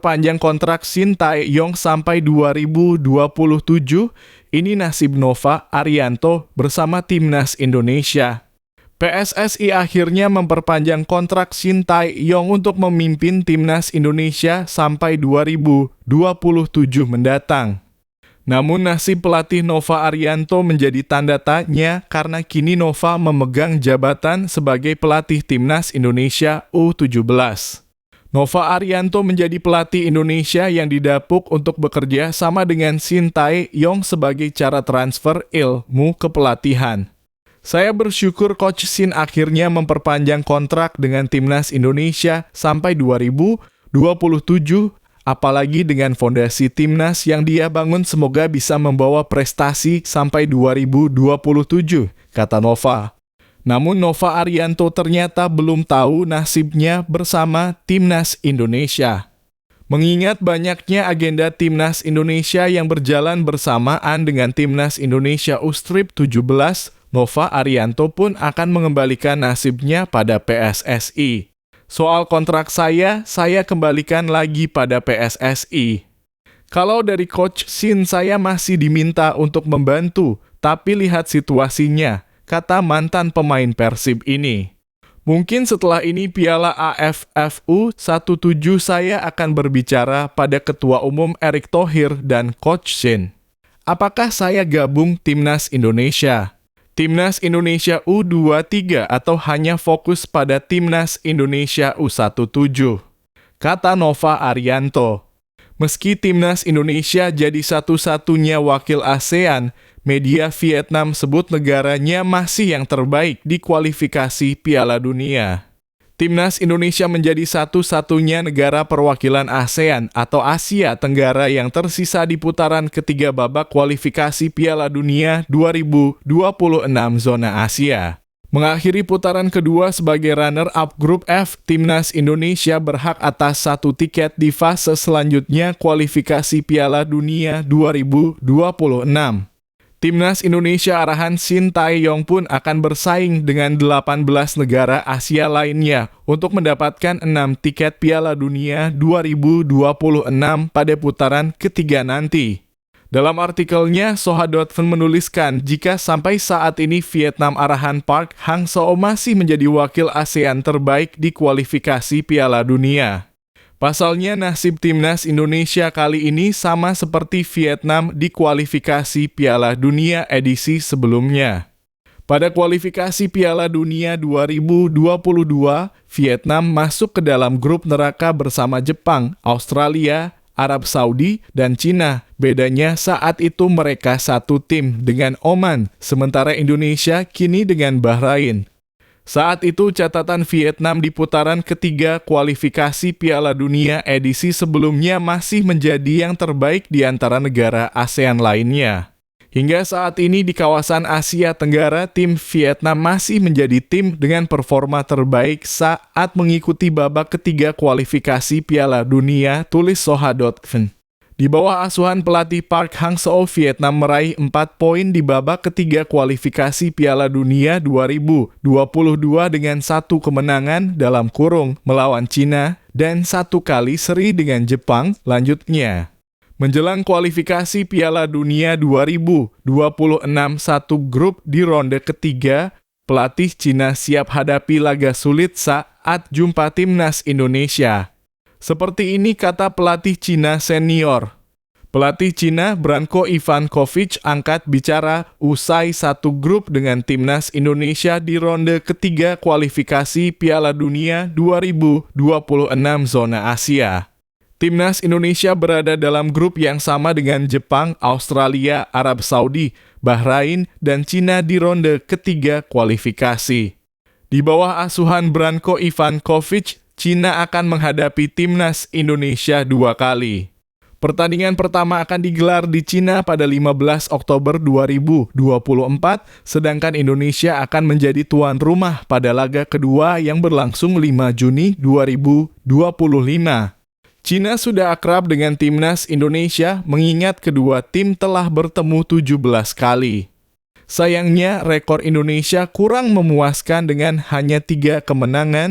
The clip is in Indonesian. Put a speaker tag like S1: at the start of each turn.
S1: Panjang kontrak Shin Tae-yong sampai 2027, ini nasib Nova Arianto bersama Timnas Indonesia. PSSI akhirnya memperpanjang kontrak Shin Tae-yong untuk memimpin Timnas Indonesia sampai 2027 mendatang. Namun nasib pelatih Nova Arianto menjadi tanda tanya karena kini Nova memegang jabatan sebagai pelatih Timnas Indonesia U17. Nova Arianto menjadi pelatih Indonesia yang didapuk untuk bekerja sama dengan Shin Tae-yong sebagai cara transfer ilmu kepelatihan. Saya bersyukur Coach Shin akhirnya memperpanjang kontrak dengan Timnas Indonesia sampai 2027, apalagi dengan fondasi Timnas yang dia bangun semoga bisa membawa prestasi sampai 2027, kata Nova. Namun Nova Arianto ternyata belum tahu nasibnya bersama Timnas Indonesia. Mengingat banyaknya agenda Timnas Indonesia yang berjalan bersamaan dengan Timnas Indonesia U17, Nova Arianto pun akan mengembalikan nasibnya pada PSSI. Soal kontrak saya kembalikan lagi pada PSSI. Kalau dari Coach Shin saya masih diminta untuk membantu, tapi lihat situasinya, kata mantan pemain Persib ini. Mungkin setelah ini Piala AFF U17 saya akan berbicara pada Ketua Umum Erick Thohir dan Coach Shin. Apakah saya gabung Timnas Indonesia? Timnas Indonesia U23 atau hanya fokus pada Timnas Indonesia U17? Kata Nova Arianto. Meski Timnas Indonesia jadi satu-satunya wakil ASEAN, media Vietnam sebut negaranya masih yang terbaik di kualifikasi Piala Dunia. Timnas Indonesia menjadi satu-satunya negara perwakilan ASEAN atau Asia Tenggara yang tersisa di putaran ketiga babak kualifikasi Piala Dunia 2026 zona Asia. Mengakhiri putaran kedua sebagai runner-up grup F, Timnas Indonesia berhak atas satu tiket di fase selanjutnya kualifikasi Piala Dunia 2026. Timnas Indonesia arahan Shin Tae-yong pun akan bersaing dengan 18 negara Asia lainnya untuk mendapatkan 6 tiket Piala Dunia 2026 pada putaran ketiga nanti. Dalam artikelnya, Soha.fun menuliskan jika sampai saat ini Vietnam arahan Park Hang-seo masih menjadi wakil ASEAN terbaik di kualifikasi Piala Dunia. Pasalnya nasib Timnas Indonesia kali ini sama seperti Vietnam di kualifikasi Piala Dunia edisi sebelumnya. Pada kualifikasi Piala Dunia 2022, Vietnam masuk ke dalam grup neraka bersama Jepang, Australia, Arab Saudi, dan Cina. Bedanya saat itu mereka satu tim dengan Oman, sementara Indonesia kini dengan Bahrain. Saat itu catatan Vietnam di putaran ketiga kualifikasi Piala Dunia edisi sebelumnya masih menjadi yang terbaik di antara negara ASEAN lainnya. Hingga saat ini di kawasan Asia Tenggara, tim Vietnam masih menjadi tim dengan performa terbaik saat mengikuti babak ketiga kualifikasi Piala Dunia, tulis Soha.fun. Di bawah asuhan pelatih Park Hang-seo, Vietnam meraih 4 poin di babak ketiga kualifikasi Piala Dunia 2022 dengan 1 kemenangan dalam kurung melawan Cina dan 1 kali seri dengan Jepang lanjutnya. Menjelang kualifikasi Piala Dunia 2026 satu grup di ronde ketiga, pelatih Cina siap hadapi laga sulit saat jumpa Timnas Indonesia. Seperti ini kata pelatih Cina senior. Pelatih Cina Branko Ivankovic angkat bicara usai satu grup dengan Timnas Indonesia di ronde ketiga kualifikasi Piala Dunia 2026 zona Asia. Timnas Indonesia berada dalam grup yang sama dengan Jepang, Australia, Arab Saudi, Bahrain, dan Cina di ronde ketiga kualifikasi. Di bawah asuhan Branko Ivankovic, Cina akan menghadapi Timnas Indonesia 2 kali. Pertandingan pertama akan digelar di Cina pada 15 Oktober 2024, sedangkan Indonesia akan menjadi tuan rumah pada laga kedua yang berlangsung 5 Juni 2025. Cina sudah akrab dengan Timnas Indonesia mengingat kedua tim telah bertemu 17 kali. Sayangnya rekor Indonesia kurang memuaskan dengan hanya 3 kemenangan